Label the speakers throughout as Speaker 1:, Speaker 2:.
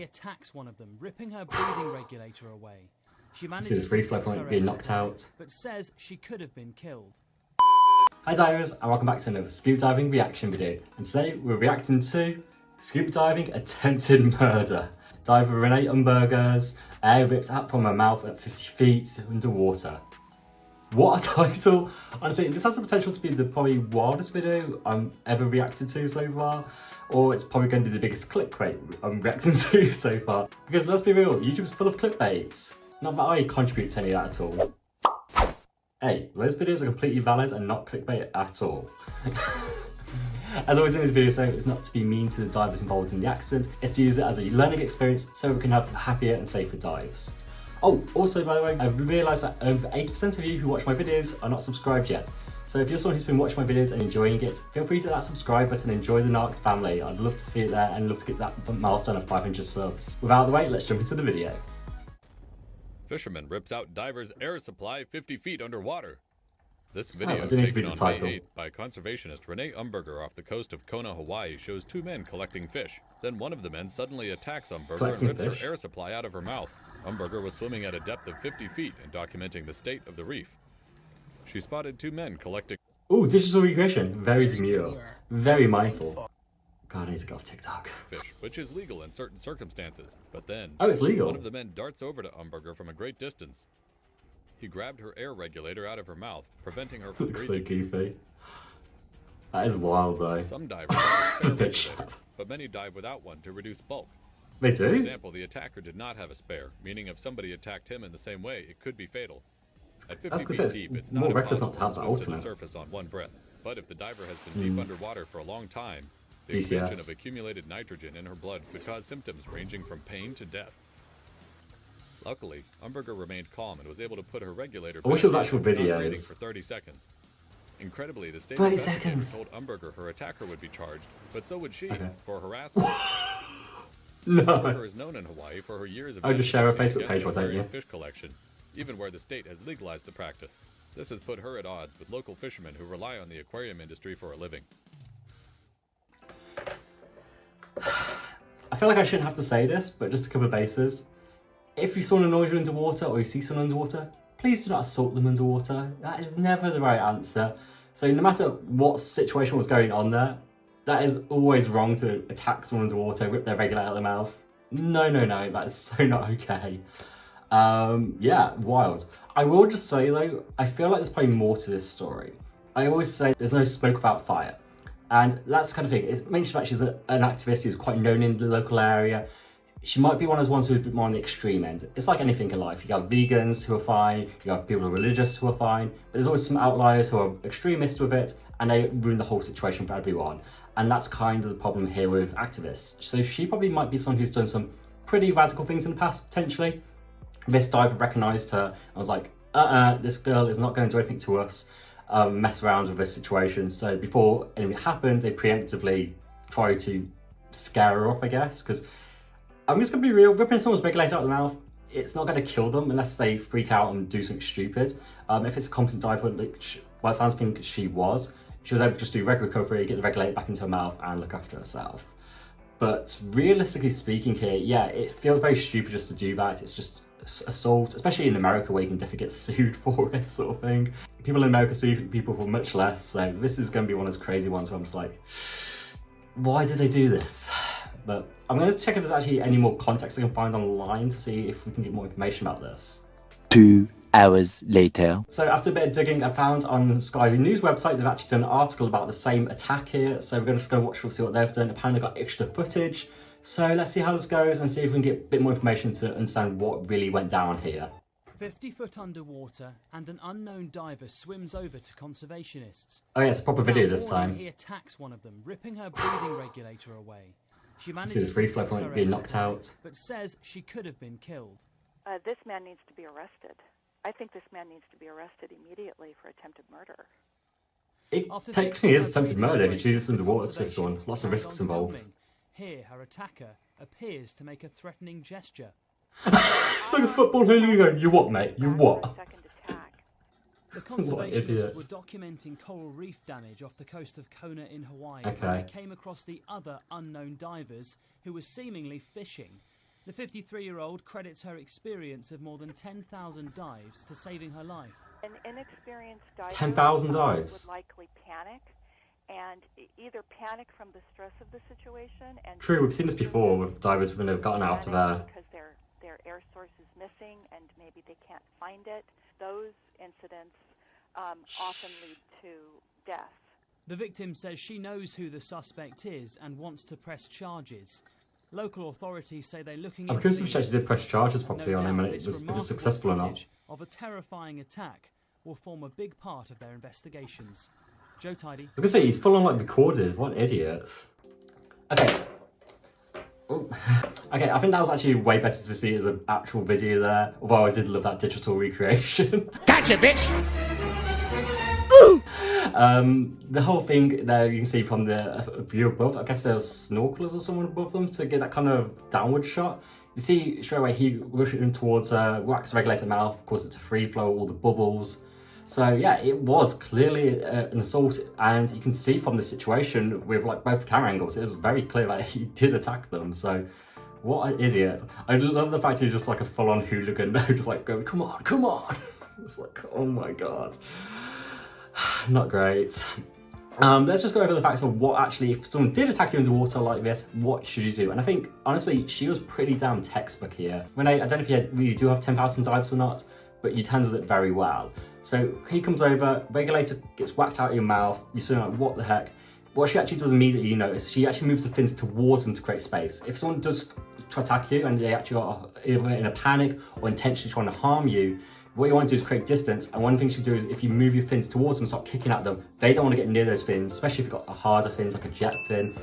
Speaker 1: attacks one of them, ripping her breathing regulator away. She manages
Speaker 2: See the free
Speaker 1: to
Speaker 2: flow
Speaker 1: fix
Speaker 2: from
Speaker 1: her
Speaker 2: it being
Speaker 1: exit
Speaker 2: knocked
Speaker 1: way,
Speaker 2: out.
Speaker 1: but says she could have been killed.
Speaker 2: Hi divers, and welcome back to another scuba diving reaction video. And today we're reacting to scuba diving attempted murder. Diver Rene Umberger's air ripped out from her mouth at 50 feet underwater. What a title! Honestly, this has the potential to be the probably wildest video I'm ever reacted to so far. Or it's probably going to be the biggest clickbait I'm reacting to so far. Because let's be real, YouTube's full of clickbaits. Not that I contribute to any of that at all. Hey, those videos are completely valid and not clickbait at all. As always in this video, so it's not to be mean to the divers involved in the accident, it's to use it as a learning experience so we can have happier and safer dives. Oh, also by the way, I've realised that over 80% of you who watch my videos are not subscribed yet. So if you're someone who's been watching my videos and enjoying it, feel free to hit that subscribe button and join the Narked family. I'd love to see it there and love to get that milestone of 500 subs. Without the wait, let's jump into the video.
Speaker 3: Fisherman rips out diver's air supply 50 feet underwater. This video,
Speaker 2: I do need to
Speaker 3: taken
Speaker 2: read
Speaker 3: on
Speaker 2: the
Speaker 3: May
Speaker 2: title.
Speaker 3: 8th by conservationist Rene Umberger off the coast of Kona, Hawaii, shows two men collecting fish. Then one of the men suddenly attacks Umberger and rips her air supply out of her mouth. Umberger was swimming at a depth of 50 feet and documenting the state of the reef. She spotted two men collecting.
Speaker 2: Oh, digital recreation. Very demure. Very mindful. God, I need to go off TikTok.
Speaker 3: Fish, which is legal in certain circumstances. But then,
Speaker 2: oh, it's legal.
Speaker 3: One of the men darts over to Umberger from a great distance. He grabbed her air regulator out of her mouth, preventing her from
Speaker 2: Looks
Speaker 3: breathing.
Speaker 2: so goofy. That is wild though.
Speaker 3: Some divers have a spare
Speaker 2: Bitch.
Speaker 3: regulator, but many dive without one to reduce bulk.
Speaker 2: They do?
Speaker 3: For example, the attacker did not have a spare, meaning if somebody attacked him in the same way, it could be fatal. At 50 feet deep, it's not impossible to swim to the surface on one breath. But if the diver has been deep underwater for a long time, the extension of accumulated nitrogen in her blood could cause symptoms ranging from pain to death. Luckily, Umberger remained calm and was able to put her regulator back in
Speaker 2: actual videos
Speaker 3: for 30 seconds. Incredibly, the state
Speaker 2: 30
Speaker 3: investigator
Speaker 2: seconds.
Speaker 3: told Umberger her attacker would be charged, but so would she for harassment.
Speaker 2: No.
Speaker 3: Umberger is known in Hawaii for her years of
Speaker 2: just share her
Speaker 3: advocacy
Speaker 2: Facebook page,
Speaker 3: against
Speaker 2: why don't you?
Speaker 3: aquarium fish collection, even where the state has legalized the practice. This has put her at odds with local fishermen who rely on the aquarium industry for a living.
Speaker 2: I feel like I shouldn't have to say this, but just to cover bases. If you saw an nausea underwater or you see someone underwater, please do not assault them underwater. That is never the right answer. So no matter what situation was going on there, that is always wrong to attack someone underwater, rip their regulator out of their mouth. No, that is so not okay. Yeah, wild. I will just say though, I feel like there's probably more to this story. I always say there's no smoke without fire. And that's the kind of thing, it mentions that she's an activist who's quite known in the local area. She might be one of those ones who's a bit more on the extreme end. It's like anything in life. You have vegans who are fine, you have people who are religious who are fine, but there's always some outliers who are extremists with it, and they ruin the whole situation for everyone. And that's kind of the problem here with activists. So she probably might be someone who's done some pretty radical things in the past, potentially. This diver recognised her and was like, this girl is not going to do anything to us, mess around with this situation. So before anything happened, they preemptively tried to scare her off, I guess, because I'm just going to be real, ripping someone's regulator out of the mouth, it's not going to kill them unless they freak out and do something stupid. If it's a competent diver, which by the sounds of things she was able to just do regular recovery, get the regulator back into her mouth and look after herself. But realistically speaking here, yeah, it feels very stupid just to do that. It's just assault, especially in America where you can definitely get sued for it sort of thing. People in America sue people for much less, so this is going to be one of those crazy ones where I'm just like, why did they do this? But I'm going to check if there's actually any more context I can find online to see if we can get more information about this.
Speaker 4: 2 hours later.
Speaker 2: So after a bit of digging, I found on the Sky News website, they've actually done an article about the same attack here. So we're just going to watch and see what they've done. Apparently got extra footage. So let's see how this goes and see if we can get a bit more information to understand what really went down here.
Speaker 1: 50 foot underwater and an unknown diver swims over to conservationists.
Speaker 2: Oh yeah, it's a proper video this
Speaker 1: Without warning,
Speaker 2: time.
Speaker 1: He attacks one of them, ripping her breathing regulator away. She manages
Speaker 2: See the free
Speaker 1: to
Speaker 2: flow
Speaker 1: fix
Speaker 2: from
Speaker 1: her
Speaker 2: it being
Speaker 1: exit
Speaker 2: knocked
Speaker 1: way,
Speaker 2: out.
Speaker 1: but says she could have been killed.
Speaker 5: This man needs to be arrested. I think this man needs to be arrested immediately for attempted murder.
Speaker 2: It
Speaker 1: After
Speaker 2: technically is
Speaker 1: fixing her
Speaker 2: attempted
Speaker 1: breathing
Speaker 2: murder if you
Speaker 1: regulator,
Speaker 2: choose underwater to this one.
Speaker 1: conservationists
Speaker 2: Lots of
Speaker 1: carries
Speaker 2: risks
Speaker 1: on
Speaker 2: involved.
Speaker 1: filming. Here, her attacker appears to make a threatening gesture.
Speaker 2: It's like a football hooligan going, you what mate, you what?
Speaker 1: The
Speaker 2: What
Speaker 1: conservationists
Speaker 2: idiots.
Speaker 1: were documenting coral reef damage off the coast of Kona in Hawaii
Speaker 2: Okay.
Speaker 1: when they came across the other unknown divers who were seemingly fishing. The 53-year-old credits her experience of more than 10,000 dives to saving her life.
Speaker 5: An inexperienced diver
Speaker 2: 10,000 dives?
Speaker 5: would likely panic, and either panic from the stress of the situation. And
Speaker 2: true, we've seen this before with divers when they've gotten out of air.
Speaker 5: Because their air source is missing and maybe they can't find it. Those incidents often lead to death.
Speaker 1: The victim says she knows who the suspect is and wants to press charges. Local authorities say they're looking
Speaker 2: I'm curious if she actually did press charges properly on him and if it was successful or not.
Speaker 1: Of a terrifying attack will form a big part of their investigations. Joe Tidy.
Speaker 2: I was gonna say, he's full on like recorded. What an idiot. Okay. Oh. Okay, I think that was actually way better to see as an actual video there. Although I did love that digital recreation.
Speaker 6: Gotcha, bitch!
Speaker 2: The whole thing there you can see from the view above, I guess there's snorkelers or someone above them to get that kind of downward shot. You see straight away he rushes in towards wax regulator mouth, of course it's a free flow, all the bubbles. So yeah, it was clearly an assault, and you can see from the situation with like both camera angles, it was very clear that he did attack them. So what an idiot. I love the fact he's just like a full-on hooligan, just like going, come on, come on. It's like, oh my god. Not great. Let's just go over the facts of what actually, if someone did attack you underwater like this, what should you do? And I think, honestly, she was pretty damn textbook here. Rene, I don't know if you do have 10,000 dives or not, but you handled it very well. So he comes over, regulator gets whacked out of your mouth, you're sort of like, what the heck? What she actually does immediately, you notice, she actually moves the fins towards them to create space. If someone does try to attack you and they actually are either in a panic or intentionally trying to harm you, what you want to do is create distance, and one thing you should do is if you move your fins towards them and start kicking at them, they don't want to get near those fins, especially if you've got a harder fins like a jet fin,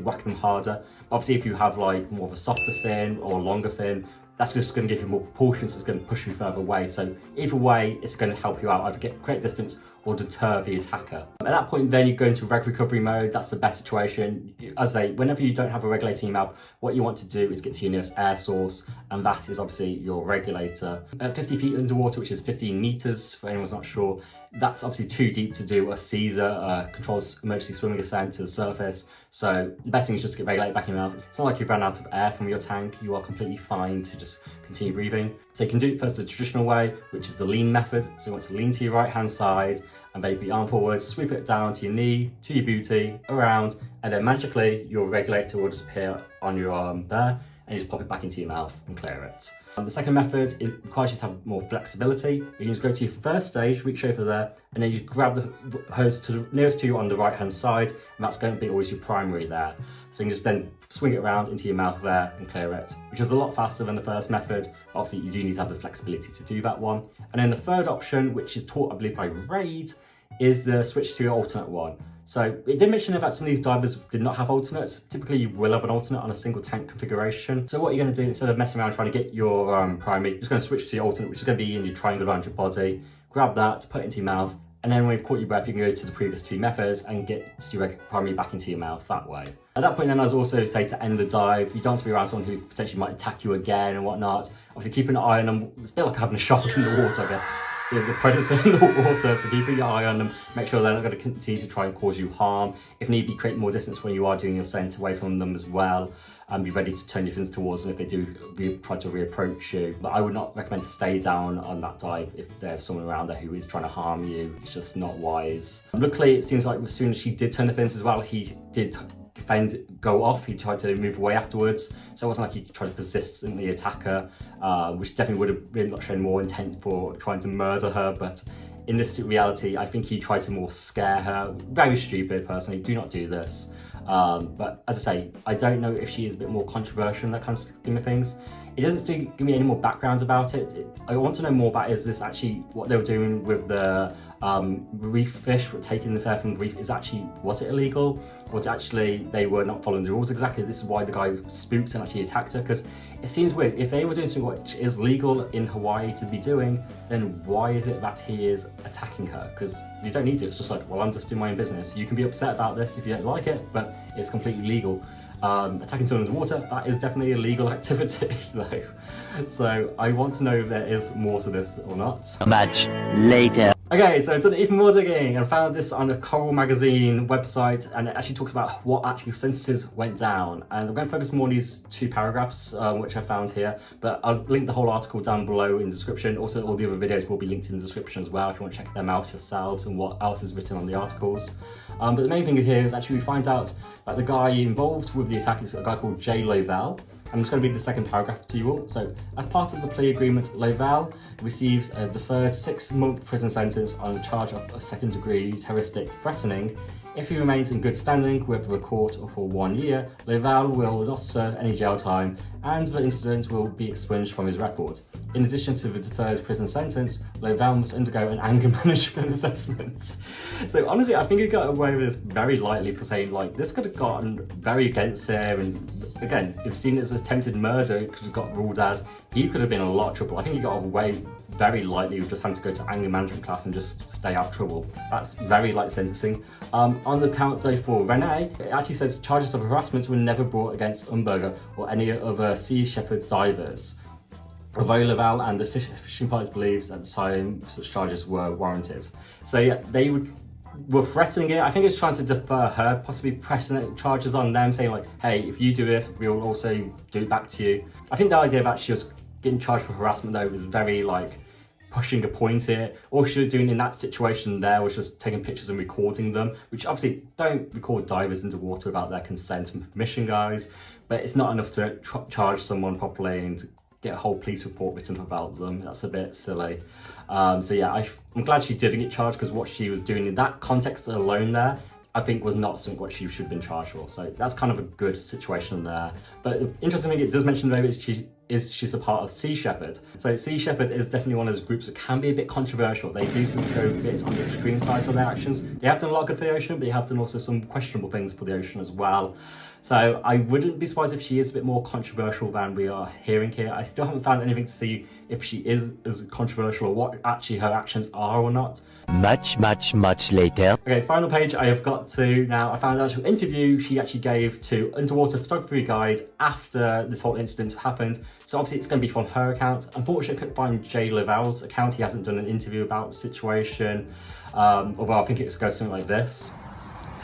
Speaker 2: whack them harder. Obviously if you have like more of a softer fin or a longer fin, that's just going to give you more propulsion, so it's going to push you further away. So either way, it's going to help you out, either create distance or deter the attacker. At that point then you go into reg recovery mode. That's the best situation. As I say, whenever you don't have a regulator in your mouth, what you want to do is get to your nearest air source, and that is obviously your regulator. At 50 feet underwater, which is 15 meters for anyone's not sure, that's obviously too deep to do a Caesar, controlled emergency swimming ascent to the surface. So the best thing is just to get regulated back in your mouth. It's not like you've run out of air from your tank, you are completely fine to just continue breathing. So you can do it first the traditional way, which is the lean method. So you want to lean to your right hand side and maybe arm forwards, sweep it down to your knee, to your booty, around, and then magically your regulator will just appear on your arm there, and you just pop it back into your mouth and clear it. The second method, it requires you to have more flexibility. You can just go to your first stage, reach over there, and then you grab the hose to the nearest to you on the right hand side, and that's going to be always your primary there. So you can just then swing it around into your mouth there and clear it, which is a lot faster than the first method. Obviously you do need to have the flexibility to do that one. And then the third option, which is taught I believe by Raid, is the switch to your alternate one. So it did mention that some of these divers did not have alternates. Typically you will have an alternate on a single tank configuration. So what you're going to do, instead of messing around trying to get your primary, you're just going to switch to your alternate, which is going to be in your triangle around your body. Grab that, put it into your mouth, and then when you've caught your breath, you can go to the previous two methods and get your primary back into your mouth that way. At that point then, as also say to end the dive, you don't want to be around someone who potentially might attack you again and whatnot. Obviously keep an eye on them. It's a bit like having a shark in the water, I guess. There's a predator in the water, so keep your eye on them, make sure they're not going to continue to try and cause you harm. If need be, create more distance when you are doing your scent away from them as well, and be ready to turn your fins towards them if they do try to reapproach you. But I would not recommend to stay down on that dive if there's someone around there who is trying to harm you. It's just not wise. Luckily, it seems like as soon as she did turn the fins as well, he did go off. He tried to move away afterwards, so it wasn't like he tried to persistently attack her, which definitely would have been shown more intent for trying to murder her. But in this reality, I think he tried to more scare her. Very stupid, personally. Do not do this. But as I say, I don't know if she is a bit more controversial in that kind of scheme of things. It doesn't still give me any more background about it. I want to know more about, is this actually what they were doing with the reef fish, taking the fare from the reef? Was it illegal? Was it actually they were not following the rules exactly? This is why the guy spooked and actually attacked her, because it seems weird. If they were doing something which is legal in Hawaii to be doing, then why is it that he is attacking her? Because you don't need to. It's just like, well, I'm just doing my own business. You can be upset about this if you don't like it, but it's completely legal. Attacking someone in the water, that is definitely a legal activity though. So I want to know if there is more to this or not.
Speaker 4: Much later.
Speaker 2: Okay, so I've done even more digging and found this on a Coral magazine website, and it actually talks about what actual sentences went down. And I'm going to focus more on these 2 paragraphs, which I found here, but I'll link the whole article down below in the description. Also, all the other videos will be linked in the description as well if you want to check them out yourselves and what else is written on the articles. But the main thing here is actually we find out that the guy involved with the attack is a guy called Jay Lovell. I'm just going to read the second paragraph to you all. So, as part of the plea agreement, Lovell receives a deferred 6-month prison sentence on a charge of a second-degree terroristic threatening. If he remains in good standing with the court for 1 year, Lovell will not serve any jail time and the incident will be expunged from his record. In addition to the deferred prison sentence, Lovell must undergo an anger management assessment. So honestly, I think he got away with this very lightly for saying, like, this could have gotten very against him, and again, if seen as attempted murder, it could have got ruled as, he could have been in a lot of trouble. I think he got away very lightly with just having to go to anger management class and just stay out of trouble. That's very light sentencing. On the count though for Rene, it actually says charges of harassment were never brought against Umberger or any other Sea Shepherd divers. Although Lovell and the fishing parties believes at the time such charges were warranted. So yeah, they were threatening it. I think it's trying to defer her, possibly pressing charges on them, saying like, hey, if you do this, we'll also do it back to you. I think the idea that she was getting charged for harassment though was very like pushing a point here. All she was doing in that situation there was just taking pictures and recording them, which obviously don't record divers into water without their consent and permission, guys, but it's not enough to charge someone properly and get a whole police report written about them. That's a bit silly. So yeah, I'm glad she didn't get charged, because what she was doing in that context alone there, I think was not something what she should have been charged for. So that's kind of a good situation there. But the interesting thing it does mention though is she's a part of Sea Shepherd. So Sea Shepherd is definitely one of those groups that can be a bit controversial. They do seem to go a bit on the extreme sides of their actions. They have done a lot of good for the ocean, but they have done also some questionable things for the ocean as well. So I wouldn't be surprised if she is a bit more controversial than we are hearing here. I still haven't found anything to see if she is as controversial or what actually her actions are or not.
Speaker 4: Much later.
Speaker 2: Okay, final page I have got to now. I found an actual interview she actually gave to Underwater Photography Guide after this whole incident happened. So obviously it's going to be from her account. Unfortunately, I couldn't find Jay Lovell's account. He hasn't done an interview about the situation. Although I think it goes something like this.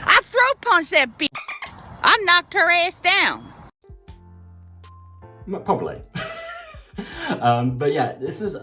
Speaker 6: I throat punched that bitch. I knocked her ass down.
Speaker 2: Probably. But yeah,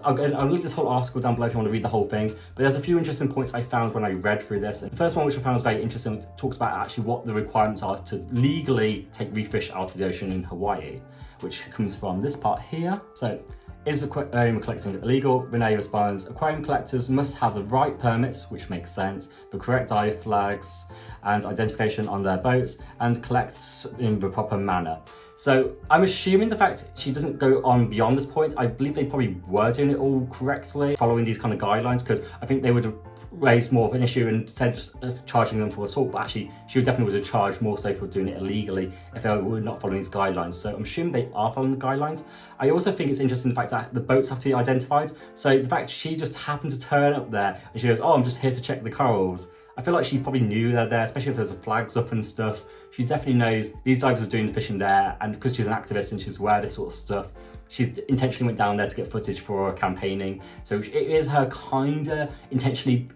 Speaker 2: I'll link this whole article down below if you want to read the whole thing. But there's a few interesting points I found when I read through this. And the first one, which I found was very interesting, talks about actually what the requirements are to legally take reef fish out of the ocean in Hawaii, which comes from this part here. So, is aquarium collecting illegal? Rene responds, aquarium collectors must have the right permits, which makes sense, the correct dive flags and identification on their boats, and collects in the proper manner. So I'm assuming the fact she doesn't go on beyond this point, I believe they probably were doing it all correctly, following these kind of guidelines, because I think they would have raised more of an issue instead of just charging them for assault, but actually she definitely would have charged more so for doing it illegally if they were not following these guidelines. So I'm assuming they are following the guidelines. I also think it's interesting the fact that the boats have to be identified. So the fact she just happened to turn up there and she goes, oh, I'm just here to check the corals. I feel like she probably knew they're there, especially if there's flags up and stuff. She definitely knows these divers are doing fishing there, and because she's an activist and she's aware of this sort of stuff, she intentionally went down there to get footage for her campaigning. So it is her kinda intentionally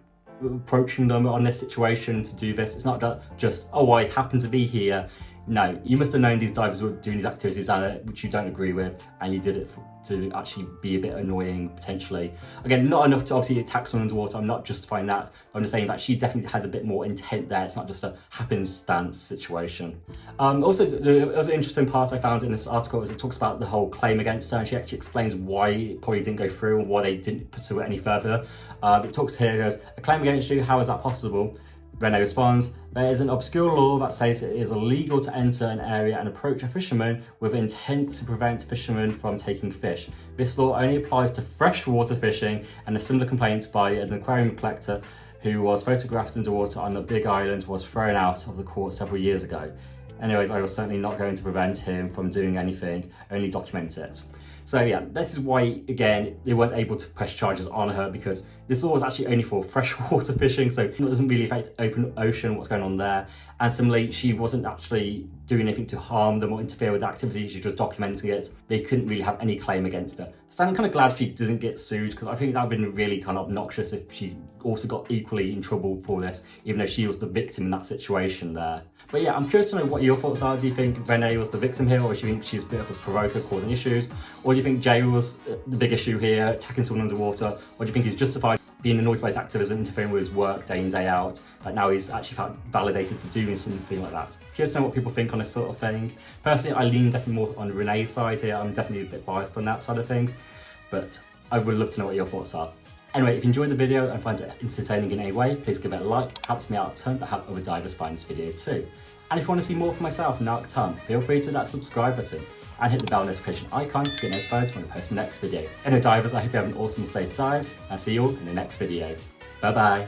Speaker 2: approaching them on this situation to do this. It's not just, oh, I happen to be here. No, you must have known these divers were doing these activities which you don't agree with, and you did it to actually be a bit annoying, potentially. Again, not enough to obviously attack someone underwater. I'm not justifying that. I'm just saying that she definitely has a bit more intent there. It's not just a happenstance situation. Also, the other interesting part I found in this article is it talks about the whole claim against her, and she actually explains why it probably didn't go through and why they didn't pursue it any further. It talks here, it goes, a claim against you, how is that possible? Rene responds, there is an obscure law that says it is illegal to enter an area and approach a fisherman with intent to prevent fishermen from taking fish. This law only applies to freshwater fishing, and a similar complaint by an aquarium collector who was photographed underwater on a big island was thrown out of the court several years ago. Anyways, I was certainly not going to prevent him from doing anything, only document it. So yeah, this is why, again, they weren't able to press charges on her, because This law is actually only for freshwater fishing, so it doesn't really affect open ocean, what's going on there. And similarly, she wasn't actually doing anything to harm them or interfere with the activity, she was just documenting it. They couldn't really have any claim against her. So I'm kind of glad she didn't get sued, because I think that would have been really kind of obnoxious if she also got equally in trouble for this, even though she was the victim in that situation there. But yeah, I'm curious to know what your thoughts are. Do you think Rene was the victim here, or do you think she's a bit of a provoker causing issues? Or do you think Jay was the big issue here, attacking someone underwater? Or do you think he's justified being annoyed by his activism, interfering with his work day in, day out? Like now he's actually found validated for doing something like that. Curious to know what people think on this sort of thing. Personally, I lean definitely more on Rene's side here. I'm definitely a bit biased on that side of things, but I would love to know what your thoughts are. Anyway, if you enjoyed the video and find it entertaining in any way, please give it a like, helps me out a ton, but help other divers find this video too. And if you want to see more from myself, Narked Tom, feel free to hit that subscribe button and hit the bell notification icon to get notified when I post my next video. Anyway divers, I hope you have an awesome safe dives, and I'll see you all in the next video. Bye bye.